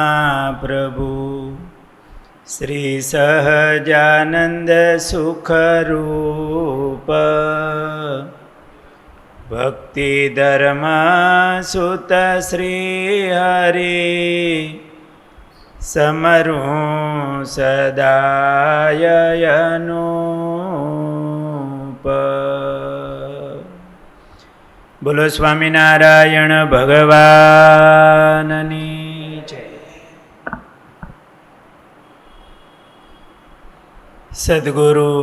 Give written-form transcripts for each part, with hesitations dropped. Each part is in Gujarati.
મહાપ્રભુ શ્રી સહજાનંદ સુખરૂપ ભક્તિ ધર્મ સુત શ્રી હરિ સમરું સદાયનુપ. બોલો સ્વામિનારાયણ ભગવાનની જય. સદગુરુ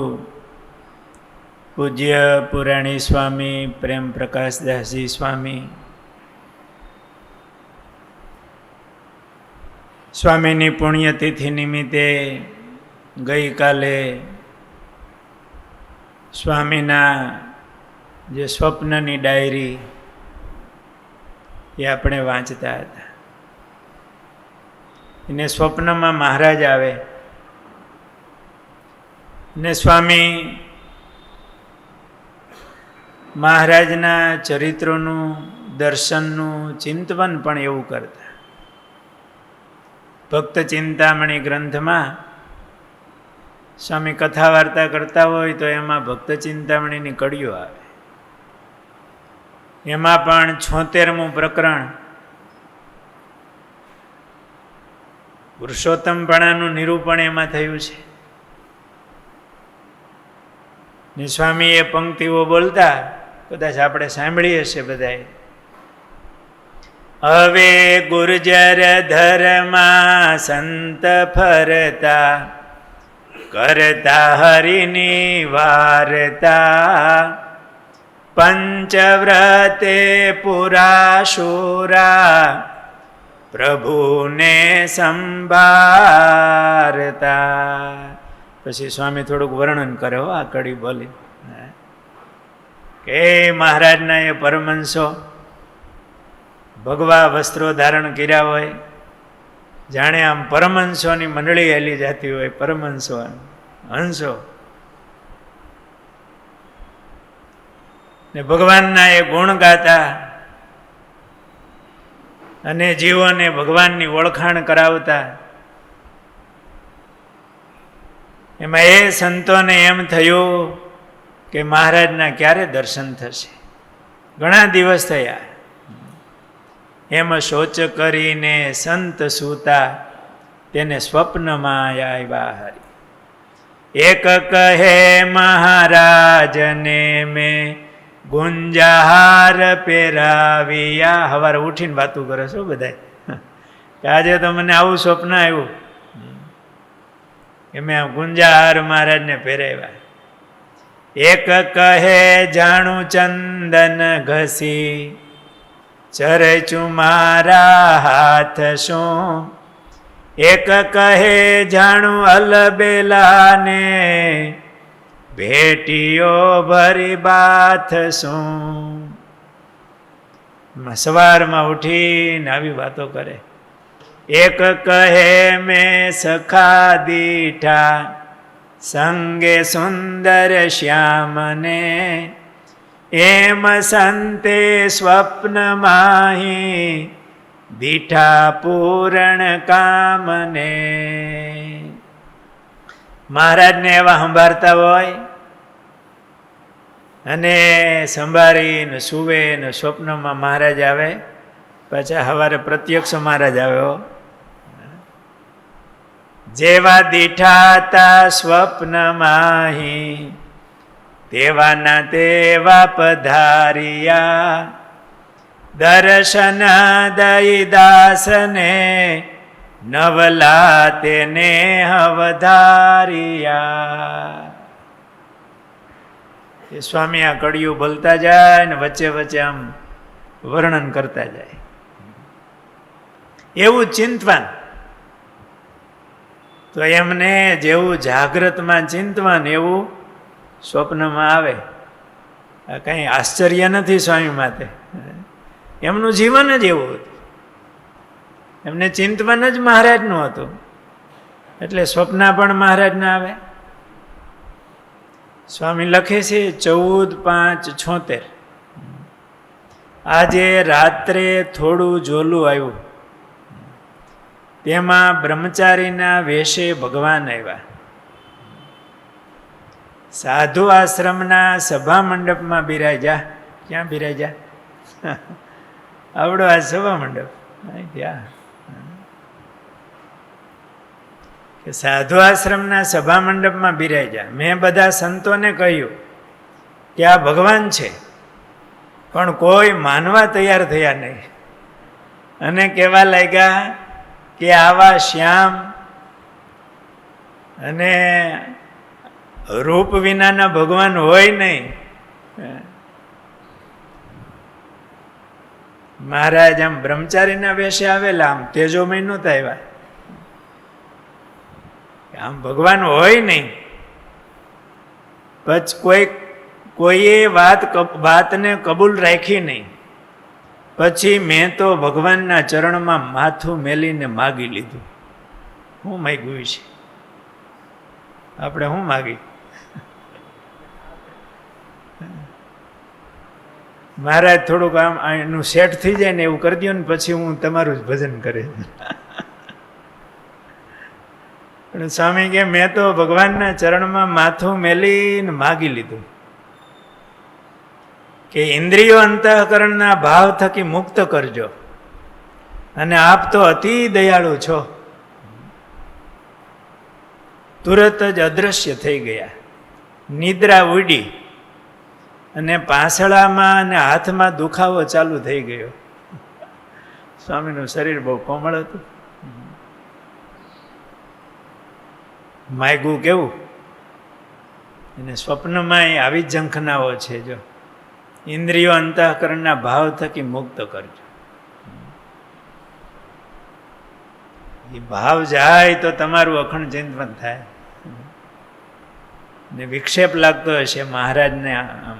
પૂજ્ય પુરાણી સ્વામી પ્રેમ પ્રકાશદાસજી સ્વામી સ્વામીની પુણ્યતિથિ નિમિત્તે ગઈકાલે સ્વામીના જે સ્વપ્નની ડાયરી એ આપણે વાંચતા હતા. એને સ્વપ્નમાં મહારાજ આવે ને સ્વામી મહારાજના ચરિત્રોનું દર્શનનું ચિંતન પણ એવું કરતા. ભક્ત ચિંતામણી ગ્રંથમાં સ્વામી કથા વાર્તા કરતા હોય તો એમાં ભક્ત ચિંતામણીની કડીઓ આવે. એમાં પણ 76મું પ્રકરણ પુરુષોત્તમપણાનું નિરૂપણ એમાં થયું છે. ને સ્વામી એ પંક્તિઓ બોલતા કદાચ આપણે સાંભળી હશે બધાએ. હવે ગુર્જર ધર્મા સંત ફરતા કરતા હરિની વાર્તા પંચવ્રતે પુરાશુરા પ્રભુને સંભારતા. પછી સ્વામી થોડુંક વર્ણન કરે હો આ કડી બોલી કે મહારાજના એ પરમહંસો ભગવા વસ્ત્રો ધારણ કર્યા હોય, જાણે આમ પરમહંસોની મંડળી હેલી જતી હોય. પરમહંસો હંસો ને ભગવાનના એ ગુણ ગાતા અને જીવોને ભગવાનની ઓળખાણ કરાવતા. એમાં એ સંતોને એમ થયું કે મહારાજના ક્યારે દર્શન થશે. ઘણા દિવસ થયા. એમ શોચ કરીને સંત સૂતા તેને સ્વપ્નમાં આવ્યા હરિ. એક કહે મહારાજને મેં ગુંજાહાર પહેરાવ્યા. સવારે ઉઠીને વાતું કરે છો બધા કે આજે તો મને આવું સ્વપ્ન આવ્યું કે મેં ગુંજાહાર મહારાજને પહેરાવ્યા. એક કહે જાણું ચંદન ઘસી ચરચું મારા હાથ શું. એક કહે જાણું અલબેલાને ભેટીઓ ભરી બાથ શું. સવારમાં ઉઠીને આવી વાતો કરે. એક કહે મેં સખા દીઠા સંગે સુંદર શ્યામને એમ સંતે સ્વપ્ન માહી દીઠા પૂરણ કામને. મહારાજને એવા સંભાળતા હોય અને સંભાળીને સુવે ને સ્વપ્નમાં મહારાજ આવે. પાછા સવારે પ્રત્યક્ષ મહારાજ આવ્યો. જેવા દીઠાતા સ્વપ્ન માહી તેવાના તેવા પધારિયા. દર્શન દઈ દાસને નવલા તેને અવધારિયા. એ સ્વામી આ કડિયું બોલતા જાય ને વચ્ચે વચ્ચે આમ વર્ણન કરતા જાય. એવું ચિંતન તો એમને જેવું જાગ્રતમાં ચિંતન એવું સ્વપ્નમાં આવે. કંઈ આશ્ચર્ય નથી સ્વામી માટે. એમનું જીવન જ એવું હતું. એમને ચિંતન જ મહારાજનું હતું એટલે સ્વપ્ન પણ મહારાજના આવે. સ્વામી લખે છે 14/5/76. આજે રાત્રે થોડું ઝોલું આવ્યું. તેમાં બ્રહ્મચારીના વેશે ભગવાન આવ્યા. સાધુ આશ્રમના સભા મંડપમાં બિરાજ્યા. ક્યાં બિરાજ્યા? આવડો આ સભા મંડપ ત્યાં કે સાધુ આશ્રમના સભા મંડપમાં બિરાજ્યા. મેં બધા સંતોને કહ્યું કે આ ભગવાન છે, પણ કોઈ માનવા તૈયાર થયા નહીં. અને કહેવા લાગ્યા કે આવા શ્યામ અને રૂપ વિનાના ભગવાન હોય નહીં. મહારાજ આમ બ્રહ્મચારીના વેશે આવેલા, આમ તેજોમય નહોતા આવ્યા. આમ ભગવાન હોય નહીં. પછી કોઈએ વાતને કબૂલ રાખી નહીં. પછી મેં તો ભગવાનના ચરણમાં માથું મેલીને માગી લીધું. હું માગ્યું છે? આપણે શું માગી? મહારાજ થોડુંક આમ એનું સેટ થઈ જાય ને એવું કરી દો ને, પછી હું તમારું જ ભજન કરે. પણ સ્વામી કે મેં તો ભગવાનના ચરણમાં માથું મેલીને માગી લીધું કે ઇન્દ્રિયો અંતઃકરણના ભાવ થકી મુક્ત કરજો, અને આપ તો અતિ દયાળુ છો. તુરત જ અદ્રશ્ય થઈ ગયા. નિદ્રા ઉડી અને પાસળામાં અને હાથમાં દુખાવો ચાલુ થઈ ગયો. સ્વામીનું શરીર બહુ કોમળ હતું. માયગું કેવું? અને સ્વપ્નમાં આવી જ ઝંખનાઓ છે. જો ઇન્દ્રિયો અંતઃકરણના ભાવ થકી મુક્ત કરજો. એ ભાવ જાય તો તમારું અખંડ ચિંતન થાય. ને વિક્ષેપ લાગતો હશે મહારાજને આમ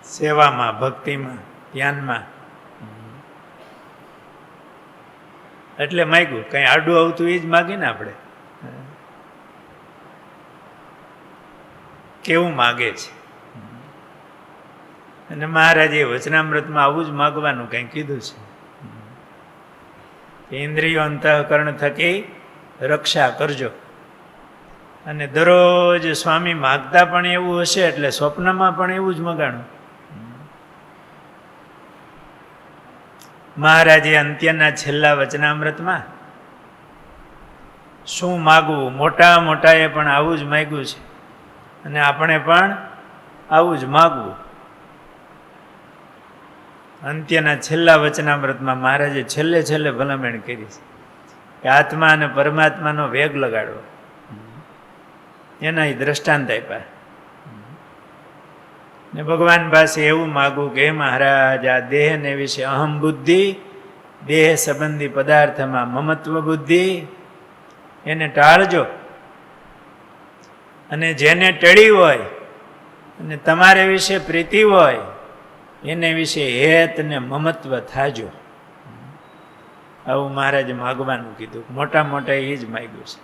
સેવામાં, ભક્તિમાં, ધ્યાનમાં, એટલે માગ્યું. કઈ આડું આવતું એ જ માગીને આપણે. કેવું માગે છે. અને મહારાજે વચનામૃતમાં આવું જ માગવાનું કંઈ કીધું છે. ઇન્દ્રિયો અંતઃકરણ થકી રક્ષા કરજો. અને દરરોજ સ્વામી માગતા પણ એવું હશે, એટલે સ્વપ્નમાં પણ એવું જ મગાણું. મહારાજે અંત્યના છેલ્લા વચનામૃતમાં શું માગવું, મોટા મોટાએ પણ આવું જ માગ્યું છે, અને આપણે પણ આવું જ માગવું. અંત્યના છેલ્લા વચનામૃતમાં મહારાજે છેલ્લે ભલામણ કરી છે કે આત્મા અને પરમાત્માનો વેગ લગાડવો. એના દ્રષ્ટાંત આપ્યા. ને ભગવાન પાસે એવું માગવું કે હે મહારાજ, આ દેહને વિશે અહમ બુદ્ધિ, દેહ સંબંધી પદાર્થમાં મમત્વ બુદ્ધિ, એને ટાળજો. અને જેને ટળી હોય અને તમારે વિશે પ્રીતિ હોય, એને વિશે હેત ને મમત્વ થાજો. આવું મહારાજે માગવાનું કીધું. મોટા મોટા એ જ માગ્યું છે.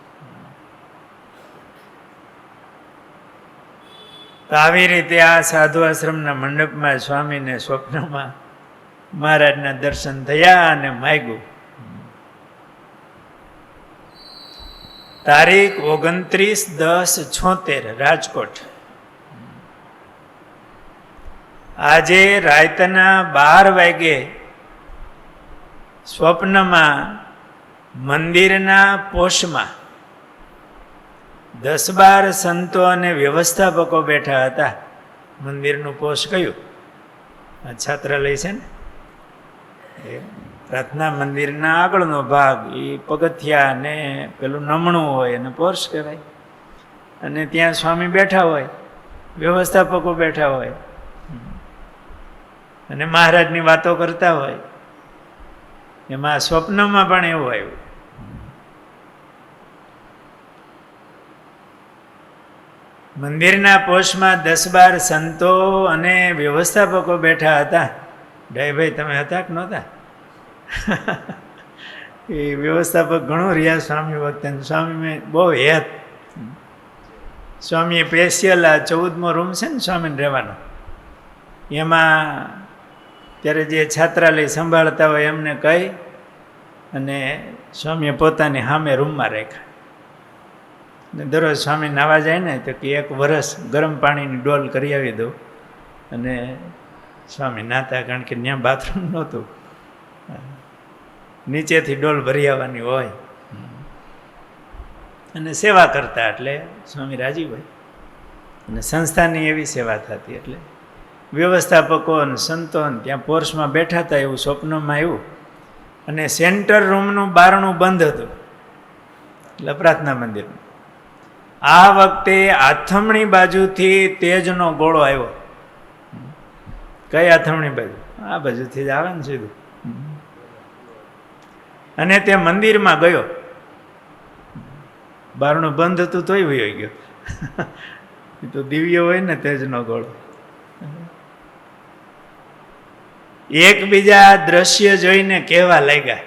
તો આવી રીતે આ સાધુ આશ્રમના મંડપમાં સ્વામીને સ્વપ્નમાં મહારાજના દર્શન થયા અને માગ્યું. તારીખ 29/10/76 રાજકોટ. આજે રાતના 12 વાગે સ્વપ્નમાં મંદિરના પોષમાં 10-12 સંતો અને વ્યવસ્થાપકો બેઠા હતા. મંદિરનું પોષ કયું? આ છાત્રાલય છે ને, એ પ્રાર્થના મંદિરના આગળનો ભાગ, એ પગથિયા ને પેલું નમણું હોય અને પોષ કહેવાય. અને ત્યાં સ્વામી બેઠા હોય, વ્યવસ્થાપકો બેઠા હોય, અને મહારાજની વાતો કરતા હોય. એમાં સ્વપ્નમાં પણ એવું આવ્યું. મંદિરના પોષમાં 10-12 સંતો અને વ્યવસ્થાપકો બેઠા હતા. ડાયભાઈ તમે હતા કે નહોતા? એ વ્યવસ્થાપક ઘણું રહ્યા સ્વામી વખતે. સ્વામી મેં બહુ હેત. સ્વામીએ સ્પેશિયલ આ 14મો રૂમ છે ને સ્વામીને રહેવાનો, એમાં ત્યારે જે છાત્રાલય સંભાળતા હોય એમને કહી અને સ્વામીએ પોતાની સામે રૂમમાં રાખ્યા. ને દરરોજ સ્વામી નાવા જાય ને તો કે 1 વરસ ગરમ પાણીની ડોલ કરી આવી દઉં. અને સ્વામી નાતા, કારણ કે ત્યાં બાથરૂમ નહોતું, નીચેથી ડોલ ભરી આવવાની હોય. અને સેવા કરતા એટલે સ્વામી રાજી હોય. અને સંસ્થાની એવી સેવા થતી એટલે વ્યવસ્થાપકો અને સંતો ત્યાં પોર્સમાં બેઠા હતા એવું સ્વપ્નમાં આવ્યું. અને સેન્ટર રૂમનું બારણું બંધ હતું, એટલે પ્રાર્થના મંદિરનું. આ વખતે આથમણી બાજુથી તેજનો ગોળો આવ્યો. કઈ આથમણી બાજુ? આ બાજુથી જ આવે ને સીધું. અને તે મંદિરમાં ગયો. બારણું બંધ હતું તોય વયો ગયો. એ તો દિવ્ય હોય ને તેજનો ગોળો. એકબીજા દ્રશ્ય જોઈને કહેવા લાગ્યા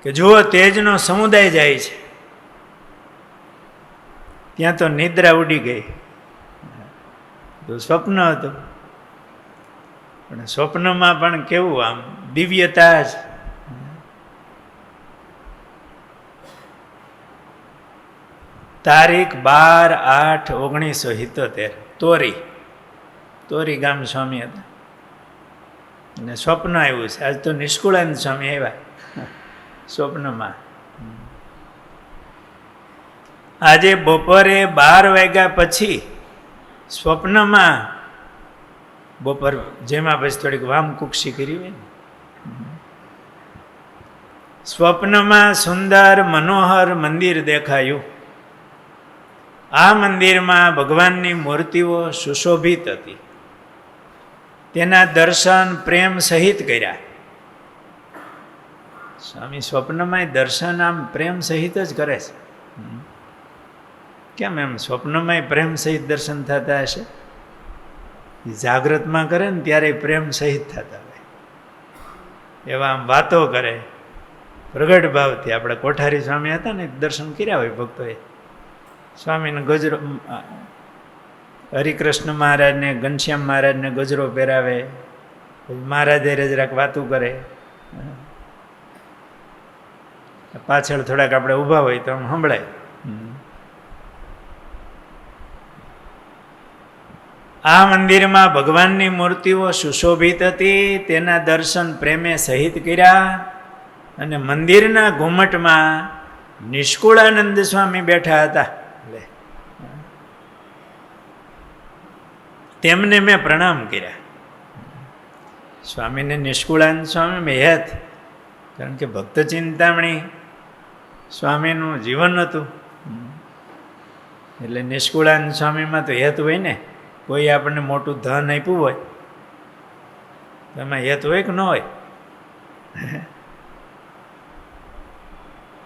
કે જુઓ, તેજનો સમુદાય જાય છે. ત્યાં તો નિદ્રા ઉડી ગઈ. તો સ્વપ્ન હતું, પણ સ્વપ્નમાં પણ કેવું આમ દિવ્યતા જ. તારીખ 12/8/1977 તોરી ગામ સ્વામી હતા. અને સ્વપ્ન આવ્યું છે. આજ તો નિષ્કુળાનંદ સ્વામી આવ્યા સ્વપ્નમાં. આજે બપોરે 12 વાગ્યા પછી સ્વપ્નમાં, બપોર જેમાં પછી થોડીક વામકુક્ષી કરી હોય ને, સ્વપ્નમાં સુંદર મનોહર મંદિર દેખાયું. આ મંદિરમાં ભગવાનની મૂર્તિઓ સુશોભિત હતી. તેના દર્શન પ્રેમ સહિત કર્યા. સ્વામી સ્વપ્નમાં દર્શન આમ પ્રેમ સહિત જ કરે છે. કેમ એમ સ્વપ્નમાં પ્રેમ સહિત દર્શન થતા હશે? જાગ્રતમાં કરે ને ત્યારે પ્રેમ સહિત થતા હોય. એવા આમ વાતો કરે પ્રગટ ભાવથી. આપણે કોઠારી સ્વામી હતા ને, દર્શન કર્યા હોય ભક્તોએ. સ્વામીને ગજરો, હરિકૃષ્ણ મહારાજને, ઘનશ્યામ મહારાજને ગજરો પહેરાવે. મહારાજે જરાક વાતું કરે. પાછળ થોડાક આપણે ઊભા હોય તો આમ સંભળાય. આ મંદિરમાં ભગવાનની મૂર્તિઓ સુશોભિત હતી. તેના દર્શન પ્રેમે સહિત કર્યા. અને મંદિરના ઘુમ્મટમાં નિષ્કુળાનંદ સ્વામી બેઠા હતા. તેમને મેં પ્રણામ કર્યા. સ્વામીને નિષ્કુળાનંદ સ્વામી મેં હેત, કારણ કે ભક્ત ચિંતામણી સ્વામીનું જીવન હતું. એટલે નિષ્કુળાનંદ સ્વામીમાં તો હેત હોય ને. કોઈ આપણને મોટું ધન આપ્યું હોય તો એમાં હેત હોય કે ન હોય?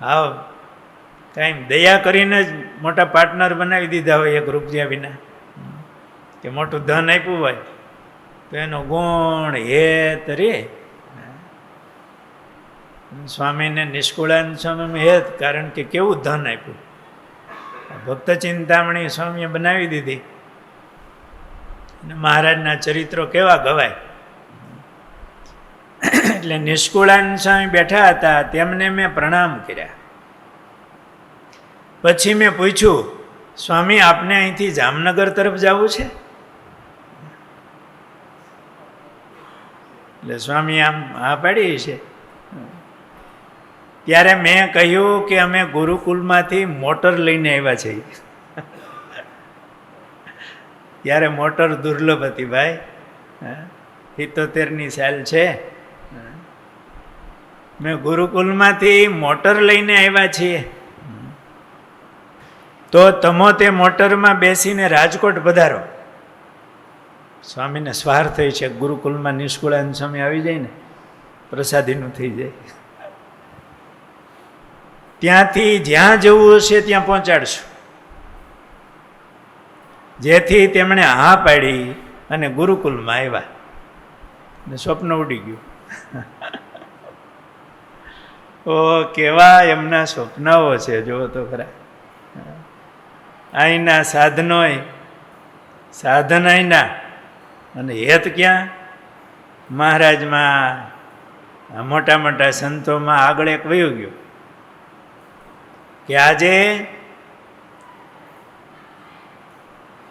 હા, કાંઈ દયા કરીને જ મોટા પાર્ટનર બનાવી દીધા હોય 1 રૂપિયા વિના. કે મોટું ધન આપ્યું હોય તો એનો ગુણ હેત રે. સ્વામીને નિષ્કુળાનંદ સ્વામી હેત, કારણ કે કેવું ધન આપ્યું. ભક્ત ચિંતામણી સ્વામીએ બનાવી દીધી. અને મહારાજના ચરિત્રો કેવા ગવાય. એટલે નિષ્કુળાનંદ સ્વામી બેઠા હતા, તેમને મેં પ્રણામ કર્યા. પછી મેં પૂછ્યું, સ્વામી આપને અહીંથી જામનગર તરફ જવું છે? એટલે સ્વામી આમ હા પાડી છે. ત્યારે મેં કહ્યું કે અમે ગુરુકુલમાંથી મોટર લઈને આવ્યા છીએ. ત્યારે મોટર દુર્લભ હતી ભાઈ. 77ની સાલ છે. મેં ગુરુકુલમાંથી મોટર લઈને આવ્યા છીએ. તો તમો તે મોટરમાં બેસીને રાજકોટ પધારો. સ્વામીને સ્વાર્થ થઈ છે. ગુરુકુલમાં નિષ્કુળાનંદ સ્વામી આવી જાય ને, પ્રસાદીનું થઈ જાય. ત્યાંથી જ્યાં જવું હશે ત્યાં પહોંચાડશું. જેથી તેમણે હા પાડી અને ગુરુકુલમાં આવ્યા. ને સ્વપ્ન ઉડી ગયું. ઓ કેવા એમના સ્વપ્નાઓ છે, જુઓ તો ખરા. અહીંના સાધનોય સાધન અહીંના, અને હેત ક્યાં? મહારાજમાં, આ મોટા મોટા સંતોમાં આગળ એક વયું ગયું કે આજે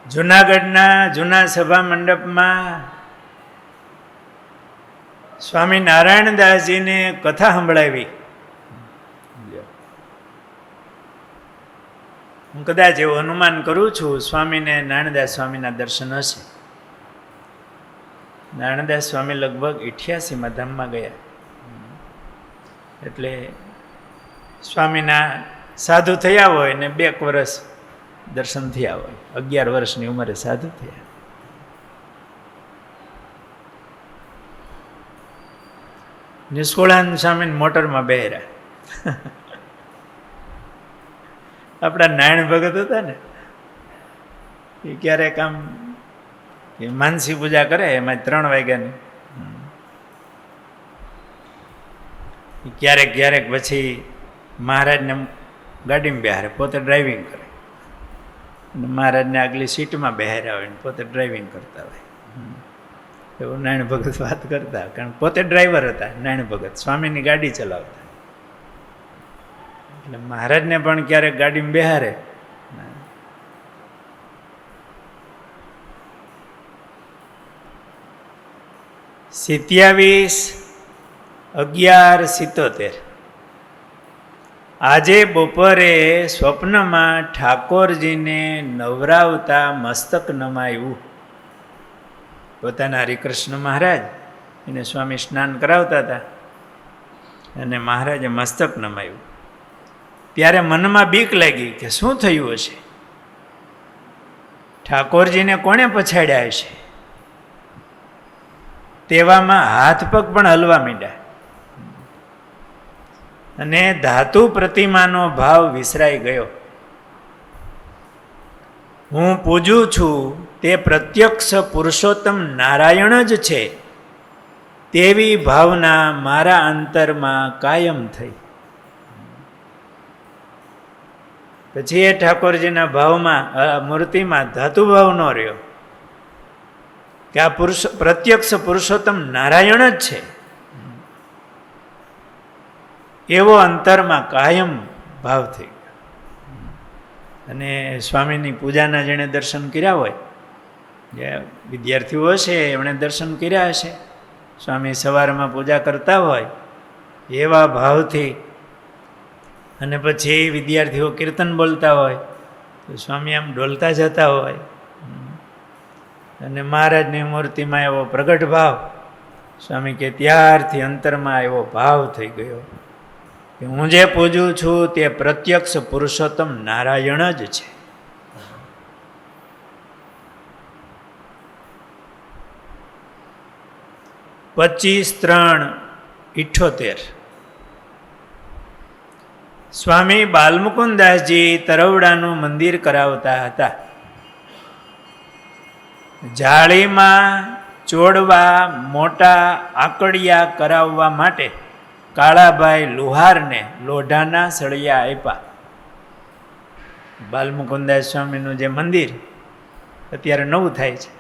જુનાગઢના જૂના સભા મંડપમાં સ્વામી નારાયણદાસજીને કથા સંભળાવી. હું કદાચ એવું અનુમાન કરું છું સ્વામીને નારાયણદાસ સ્વામીના દર્શન હશે. નારાયણદાસ સ્વામી લગભગ 88માં ધામમાં ગયા, એટલે સ્વામીના સાધુ થયા હોય ને 2 વર્ષ દર્શન થયા હોય, 11 વર્ષની ઉંમરે સાધુ થયા. નિષ્કુળાનંદ સ્વામી મોટરમાં બેહર્યા. આપણા નારાયણ ભગત હતા ને, એ ક્યારેક આમ માનસી પૂજા કરે, એમાં 3 વાગ્યાની, ક્યારેક ક્યારેક પછી મહારાજને ગાડીમાં બેહારે, પોતે ડ્રાઇવિંગ કરે, અને મહારાજને આગલી સીટમાં બેહાર્યા હોય ને પોતે ડ્રાઇવિંગ કરતા હોય. એવું નારાયણ ભગત વાત કરતા, કારણ પોતે ડ્રાઈવર હતા નારાયણ ભગત, સ્વામીની ગાડી ચલાવતા. એટલે મહારાજને પણ ક્યારેક ગાડીમાં બેહારે. 27/11/77 આજે બપોરે સ્વપ્નમાં ઠાકોરજીને નવરાવતા મસ્તક નમાયું. પોતાના હરિકૃષ્ણ મહારાજ એને સ્વામી સ્નાન કરાવતા હતા અને મહારાજે મસ્તક નમાયું. ત્યારે મનમાં બીક લાગી કે શું થયું હશે, ઠાકોરજીને કોણે પછાડ્યા હશે. તેવામાં હાથ પગ પણ હલવા માંડ્યા અને ધાતુ પ્રતિમાનો ભાવ વિસરાઈ ગયો. હું પૂજું છું તે પ્રત્યક્ષ પુરુષોત્તમ નારાયણ જ છે તેવી ભાવના મારા અંતરમાં કાયમ થઈ. પછી એ ઠાકોરજીના ભાવમાં મૂર્તિમાં ધાતુભાવ ન રહ્યો કે આ પ્રત્યક્ષ પુરુષોત્તમ નારાયણ જ છે, એવો અંતરમાં કાયમ ભાવ થઈ ગયો. અને સ્વામીની પૂજાના જેણે દર્શન કર્યા હોય, જે વિદ્યાર્થીઓ હશે એમણે દર્શન કર્યા હશે, સ્વામી સવારમાં પૂજા કરતા હોય એવા ભાવથી, અને પછી વિદ્યાર્થીઓ કીર્તન બોલતા હોય તો સ્વામી આમ ડોલતા જતા હોય, અને મહારાજની મૂર્તિમાં એવો પ્રગટ ભાવ, સ્વામી કે ત્યારથી અંતરમાં એવો ભાવ થઈ ગયો કે હું જે પૂજું છું તે પ્રત્યક્ષ પુરુષોત્તમ નારાયણ જ છે. (25/3/78) સ્વામી બાલમુકુદાસજી તરવડાનું મંદિર કરાવતા હતા. જાળીમાં ચોડવા મોટા આકડિયા કરાવવા માટે કાળાભાઈ લુહારને લોઢાના સળિયા આપ્યા. બાલમુકુદાસ સ્વામીનું જે મંદિર અત્યારે નવું થાય છે,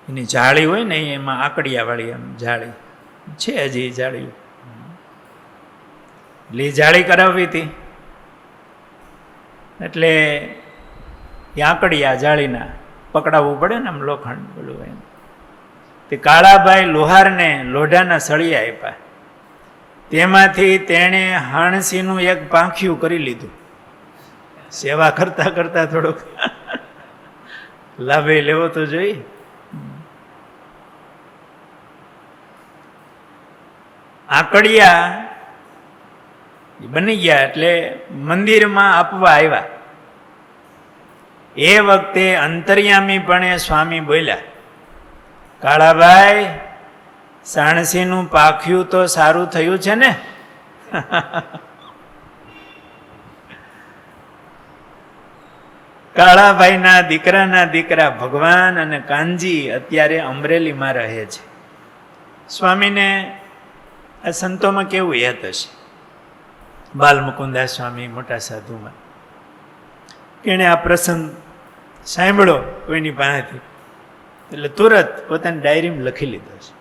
એની જાળી હોય ને એમાં આકડિયાવાળી એમ જાળી છે, હજી જાળી, એટલે જાળી કરાવવી હતી. એટલે એ આકડિયા જાળીના પકડાવવું પડે ને આમ લોખંડ બોલું એમ, તે કાળાભાઈ લુહારને લોઢાના સળિયા આપ્યા. તેમાંથી તેણે હાણસીનું એક પાંખિયું કરી લીધું. સેવા કરતા કરતા થોડોક લાભે લેવો તો જોઈએ. આકડિયા બની ગયા એટલે મંદિરમાં આપવા આવ્યા. એ વખતે અંતર્યામીપણે સ્વામી બોલ્યા, કાળાભાઈ, સાણસીનું પાંખિયું તો સારું થયું છે ને? કાળાભાઈના દીકરાના દીકરા ભગવાન અને કાનજી અત્યારે અમરેલીમાં રહે છે. સ્વામીને આ સંતોમાં કેવું યાદ હશે, બાલમુકુદાસ સ્વામી મોટા સાધુમાં, એણે આ પ્રસંગ સાંભળો કોઈની પાસેથી એટલે તુરંત પોતાની ડાયરીમાં લખી લીધો છે.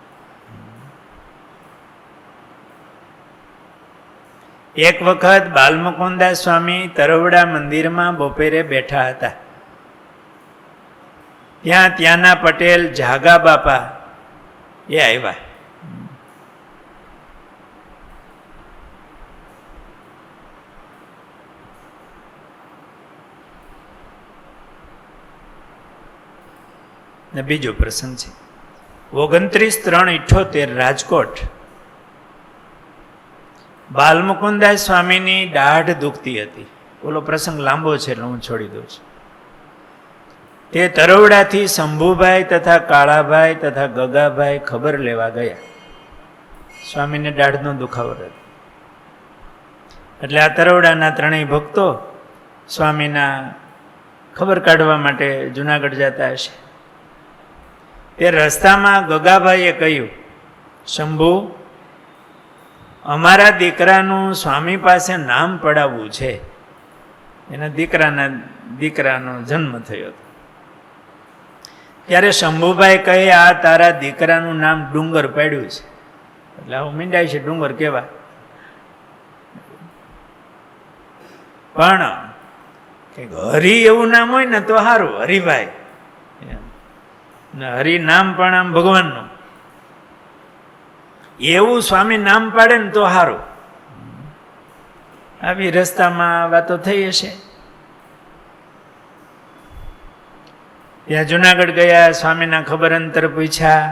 એક વખત બાલમુકુદાસ સ્વામી તરવડા મંદિરમાં બપોરે બેઠા હતા. ત્યાંના પટેલ જાગા બાપા એ આવ્યા. બીજો પ્રસંગ છે 29/3/78 રાજકોટ. બાલમુકુદાસ સ્વામીની દાઢ દુખતી હતી. ઓલો પ્રસંગ લાંબો છે એટલે હું છોડી દઉં છું. તે તરવડાથી શંભુભાઈ તથા કાળાભાઈ તથા ગગાભાઈ ખબર લેવા ગયા. સ્વામીને દાઢનો દુખાવો હતો એટલે આ તરવડાના ત્રણેય ભક્તો સ્વામીના ખબર કાઢવા માટે જુનાગઢ જતા હશે. તે રસ્તામાં ગગાભાઈએ કહ્યું, શંભુ, અમારા દીકરાનું સ્વામી પાસે નામ પડાવવું છે. એના દીકરાનો જન્મ થયો હતો. ત્યારે શંભુભાઈ કહે, આ તારા દીકરાનું નામ ડુંગર પાડ્યું છે. એટલે આવું મીંડાય છે ડુંગર કેવા. પણ હરિ એવું નામ હોય ને તો સારું, હરિભાઈ. હરિ નામ પણ આમ ભગવાનનું એવું સ્વામી નામ પાડે ને તો સારું. આવી રસ્તામાં વાતો થઈ હશે. ત્યાં જુનાગઢ ગયા, સ્વામીના ખબર અંતર પૂછ્યા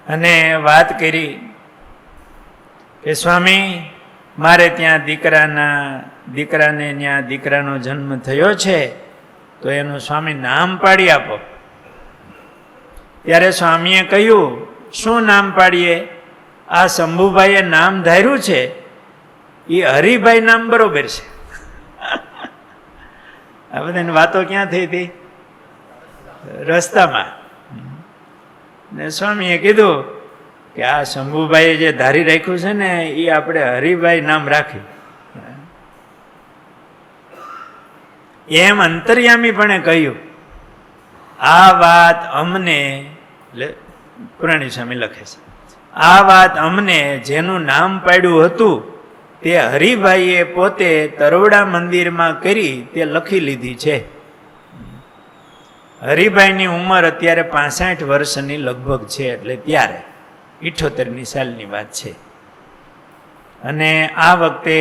અને વાત કરી કે સ્વામી, મારે ત્યાં દીકરાને ત્યાં દીકરાનો જન્મ થયો છે, તો એનું સ્વામી નામ પાડી આપો. ત્યારે સ્વામીએ કહ્યું, શું નામ પાડીએ? આ શંભુભાઈએ નામ ધાર્યું છે એ હરિભાઈ નામ બરોબર છે. આ બધાની વાતો ક્યાં થઈ હતી? રસ્તામાં. ને સ્વામીએ કીધું કે આ શંભુભાઈએ જે ધારી રાખ્યું છે ને એ આપણે હરિભાઈ નામ રાખ્યું. એમ અંતર્યામીપણે કહ્યું. આ વાત અમને, પુરાણી સ્વામી લખે છે, આ વાત અમને જેનું નામ પાડ્યું હતું તે હરિભાઈએ પોતે તરવડા મંદિરમાં કરી તે લખી લીધી છે. હરિભાઈની ઉંમર અત્યારે 65 વર્ષની લગભગ છે. એટલે ત્યારે 78ની સાલની વાત છે. અને આ વખતે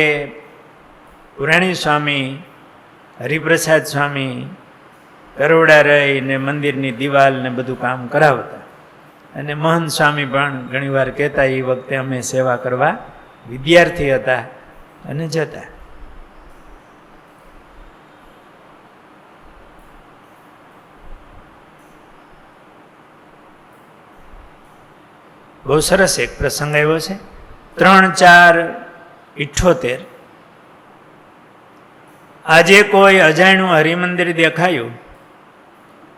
પુરાણી સ્વામી, હરિપ્રસાદ સ્વામી તરવડા રહીને મંદિરની દિવાલ ને બધું કામ કરાવતા. અને મહંત સ્વામી પણ ઘણીવાર કહેતા, એ વખતે અમે સેવા કરવા વિદ્યાર્થી હતા અને જતા. બહુ સરસ એક પ્રસંગ આવ્યો છે 3/4/78. આજે કોઈ અજાણ્યું હરિમંદિર દેખાયું.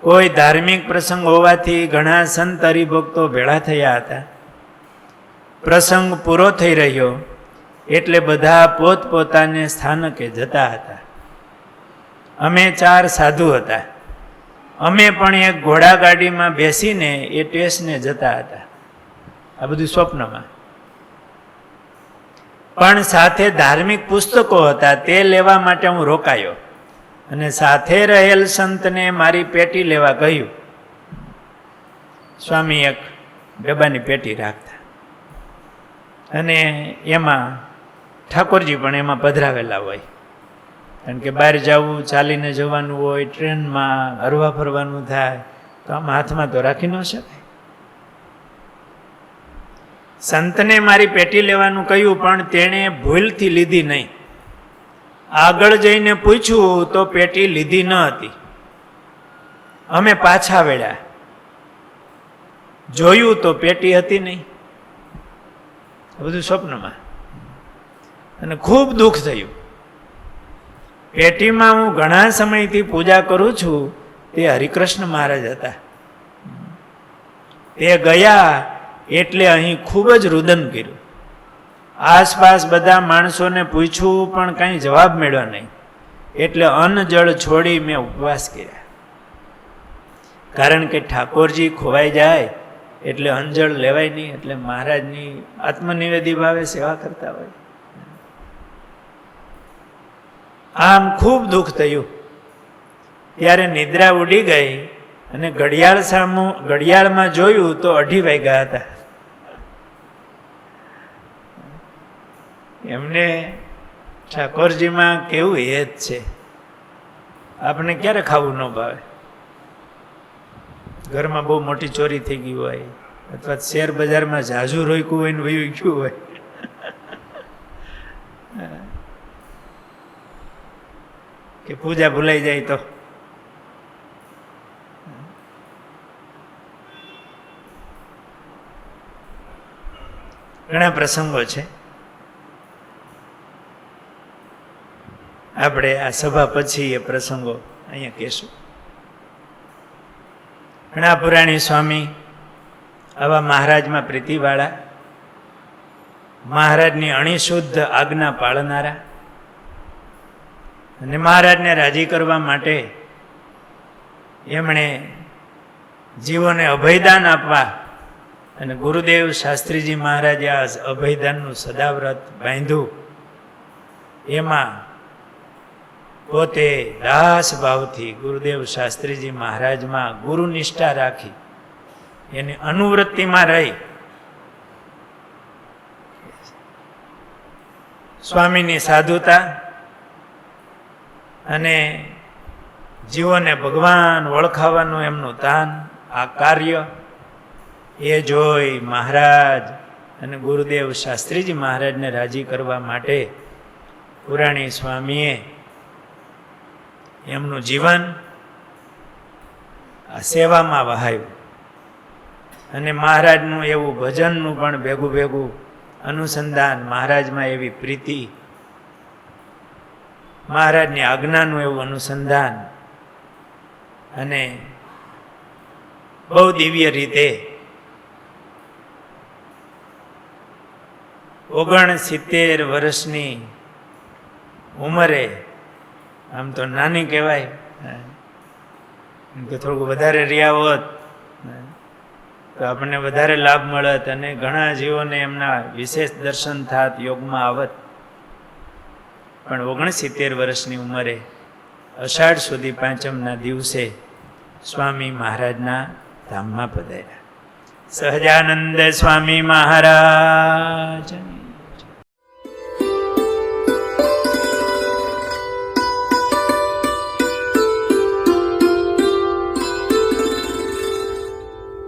કોઈ ધાર્મિક પ્રસંગ હોવાથી ઘણા સંત હરિભક્તો ભેળા થયા હતા. પ્રસંગ પૂરો થઈ રહ્યો એટલે બધા પોતપોતાને સ્થાનકે જતા હતા. અમે 4 સાધુ હતા. અમે પણ એક ઘોડાગાડીમાં બેસીને એ સ્ટેશને જતા હતા. આ બધું સ્વપ્નમાં. પણ સાથે ધાર્મિક પુસ્તકો હતા, તે લેવા માટે હું રોકાયો અને સાથે રહેલ સંતને મારી પેટી લેવા કહ્યું. સ્વામી એક ડબ્બાની પેટી રાખતા અને એમાં ઠાકોરજી પણ એમાં પધરાવેલા હોય. કારણ કે બહાર જવું, ચાલીને જવાનું હોય, ટ્રેનમાં હરવા ફરવાનું થાય, તો આમાં હાથમાં તો રાખી ન શકાય. સંતને મારી પેટી લેવાનું કહ્યું, પણ તેણે ભૂલથી લીધી નહીં. આગળ જઈને પૂછ્યું તો પેટી લીધી ન હતી. અમે પાછા વળ્યા, જોયું તો પેટી હતી નહીં. બધું સ્વપ્નમાં. અને ખૂબ દુઃખ થયું. પેટીમાં હું ઘણા સમયથી પૂજા કરું છું તે હરિકૃષ્ણ મહારાજ હતા. તે ગયા એટલે અહીં ખૂબ જ રુદન કર્યું. આસપાસ બધા માણસોને પૂછ્યું પણ કાંઈ જવાબ મળ્યો નહીં. એટલે અન્ન જળ છોડી મેં ઉપવાસ કર્યા. કારણ કે ઠાકોરજી ખોવાઈ જાય એટલે અંજળ લેવાય નહીં, એટલે મહારાજની આત્મનિવેદી ભાવે સેવા કરતા હોય. આમ ખૂબ દુઃખ થયું. ત્યારે નિદ્રા ઉડી ગઈ અને ઘડિયાળમાં જોયું તો 2:30 વાગ્યા હતા. એમને ઠાકોરજીમાં કેવું હેત છે, આપણે ક્યારે ખાવું ન ભાવે. ઘરમાં બહુ મોટી ચોરી થઈ ગઈ હોય, અથવા શેર બજારમાં ઝાઝુ રોક્યું હોય ને વયું ગયું હોય, કે પૂજા ભૂલાઈ જાય તો ઘણા પ્રસંગો છે. આપણે આ સભા પછી એ પ્રસંગો અહીંયા કહેશું. ઘણા પુરાણી સ્વામી આવા મહારાજમાં પ્રીતિવાળા, મહારાજની અણીશુદ્ધ આજ્ઞા પાળનારા અને મહારાજને રાજી કરવા માટે એમણે જીવોને અભયદાન આપવા અને ગુરુદેવ શાસ્ત્રીજી મહારાજે આ અભયદાનનું સદાવ્રત બાંધ્યું. એમાં પોતે દાસ ભાવથી ગુરુદેવ શાસ્ત્રીજી મહારાજમાં ગુરુ નિષ્ઠા રાખી એની અનુવૃત્તિમાં રહી સ્વામીની સાધુતા અને જીવોને ભગવાન ઓળખાવાનું એમનું તાન, આ કાર્ય એ જોઈ મહારાજ અને ગુરુદેવ શાસ્ત્રીજી મહારાજને રાજી કરવા માટે પુરાણી સ્વામીએ એમનું જીવન આ સેવામાં વહાવ્યું. અને મહારાજનું એવું ભજનનું પણ ભેગું ભેગું અનુસંધાન, મહારાજમાં એવી પ્રીતિ, મહારાજની આજ્ઞાનું એવું અનુસંધાન, અને બહુ દિવ્ય રીતે 69 વર્ષની ઉંમરે, આમ તો નાની કહેવાય, કે થોડુંક વધારે રહ્યા હોત તો આપણને વધારે લાભ મળત અને ઘણા જીવોને એમના વિશેષ દર્શન થાત, યોગમાં આવત. પણ 69 વર્ષની ઉંમરે અષાઢ સુધી પાંચમના દિવસે સ્વામી મહારાજના ધામમાં પધાર્યા. સહજાનંદ સ્વામી મહારાજ